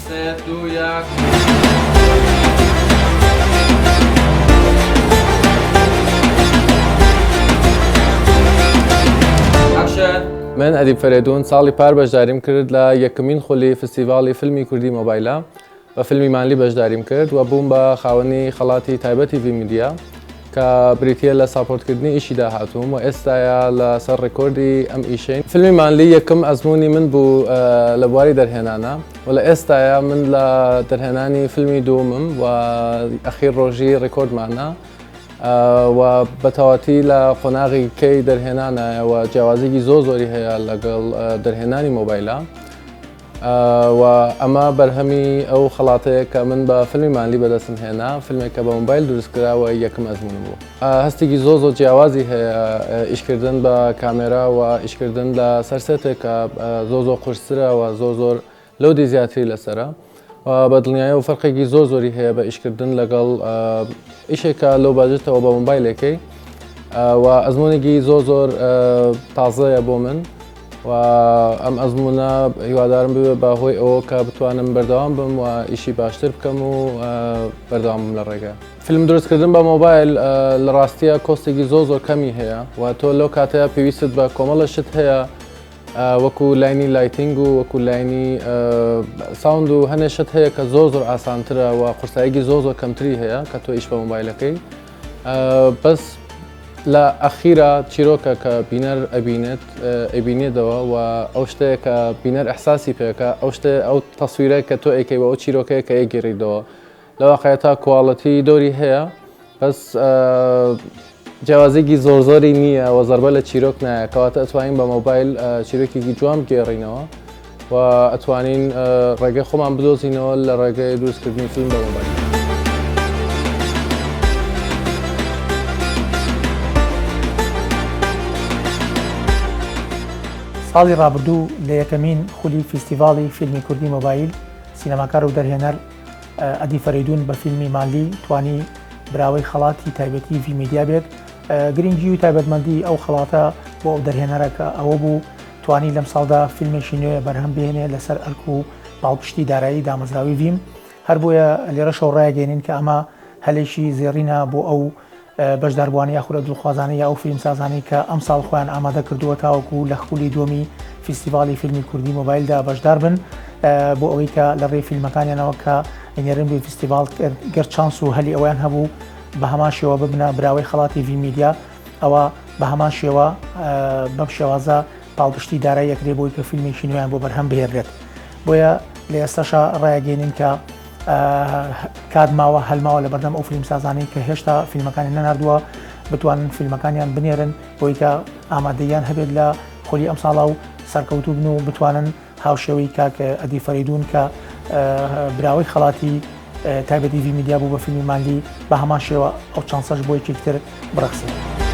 3 2 1 من ئەدیب فەرێدون ساڵی پار بەشداریم کرد لە یەکەمین خۆلی فستیڤاڵی فیلمی کوردی مۆبایلە بە فیلمی مانلی بەشداریم کرد و بووم بە خاوەنی خەڵاتی تایبەتی ڤیمیدیا کە بریتە لە ساپۆرتکردنی ئیشی داهاتووم و ئێستاە لەسەر ڕێکۆردی ئەم ئیشین. فیلمی مانلی یەکەم ئەزمموی من بوو لە بواری دەرهێنانە و لە ئێستاە من لە دەرهێنانی فیلمی دوومم و ئەخیر ڕۆژی ڕێکۆردمانە و بەتەواتی لە قۆناغی کەی دەرهێنانەوە جیاوازێکی زۆری هەیە لەگەڵ دەرهێنانی مۆبایلە و ئەمە بەرهەمی ئەو خەڵاتەیە کە من بە فیلمی مانلی بەدەستم هێنا فیلمێکە بە مۆبایل دروستکراوە یەکەم ئەزمون بوو. هەستێکی زۆ جیاوازی هەیە ئیشکردن بە کامێرا و ئیشکردن لە سەرسێتێک کە زۆ قورسرە و زۆر لەودی زیاتری لەسرە و بە دڵنیایە و فەرقێکی زۆری هەیە بە ئیشکردن لەگەڵ ئیشێکە لەو باجێتەوە بە مۆبایلێکی و ئەزمونێکی زۆر تازەیە بۆ من و ئەم ئەزمونە هیوادارم بوێ بە هۆی ئەوە کە بتوانم بەردەوام بم و ئیشی باشتر بکەم و بەردەوامم لە ڕێگە. فیلم دروستکردن بە مۆبایل لە ڕاستیە کۆستێکی زۆر کەمی هەیە و تۆ لەو کاتەیە پێویستت بە کۆمەڵە شت هەیە وەکو لاینی لایتینگ و وەکو لاینی ساوند و هەنێ شت هەیە کە زۆر ئاسانترە و قورساییەکی زۆر کەمتری هەیە کە تۆ ئیش بە مۆبایلەکەی بەس لە ئەخیرە چیرۆکە کە بینەر ئەبینێتەوە و ئەو شتەیە کە بینەر ئەحساسی پێکە ئەو تەسویرە کە تۆ ئەیکەی بە ئەو چیرۆکەیە کە ئەیگەڕیتەوە لەواقعەتە کواڵەتی دۆری هەیە بەس جیاوازێکی زۆری نییە و زەربە لە چیرۆک نایە کەواتە ئەتوانین بە مۆبایل چیرۆکێکی جوان بگێڕینەوە و ئەتوانین ڕێگەی خۆمان بدۆزینەوە لە ڕێگەی دروستکردنی فیلم بە مۆبایل. ساڵی ڕابردوو لە یەکەمین خولی فیستیڤاڵی فیلمی کوردی مۆبایل سینەماکار و دەرهێنەر ئەدی فەرێدون بە فیلمی مانلی توانی براوەی خەڵاتی تایبەتی ڤیمیدیا بێت. گرنگی و تایبەتمەندی ئەو خەڵاتە بۆ ئەو دەرهێنەرەکە ئەوە بوو توانی لەم ساڵدا فیلمێکی نوێ بەرهەم بهێنێ لەسەر ئەرک و باڵپشتی دارایی دامەزراوی ڤیم. هەر بۆیە لێرە شەوڕایەگەێنین کە ئەمە هەلێکی زێڕینە بۆ ئەو بەشداربووانی یاخورە دڵخوازانەی یا ئەو فیلمسازانی کە ئەم ساڵ خۆیان ئامادە کردووە تاوەکو لە خولی دووەمی فیستیڤاڵی فیلمی کوردی مۆبایلدا بەشدار بن بۆ ئەوەی کە لە ڕێی فیلمەکانیانەوە کە ئەنێرن بووی فیستیڤاڵ گەر چانس و هەلی ئەویان هەبوو بە هەمان شێوە ببنە براوەی خەڵاتی ڤیمیدیا ئەوە بە هەمان شێوە بەم شێوازە پاڵپشتی دارایی یەکرێ بۆی کە فیلمێکی نوێیان بۆ بەرهەم بهێنرێت. بۆیە لە ئێستاشە ڕایەگەێنین کە کاتماوە هەلماوە لە بەردەم ئەو فیلمسازانی کە هێشتا فیلمەکانی نەناردووە بتوانن فیلمەکانیان بنێرن بۆی کە ئامادەیان هەبێت لە خۆلی ئەم ساڵا و سەرکەوتوو بن و بتوانن هاوشێوەی کاکە ئەدی فەرێدون کە براوەی خەڵاتی تایبەتی ڤیمیدیا بوو بە فیلمی مانلی بە هەمان شێوە ئەو چانسەش بۆ یەکێکتر بڕەخسێت.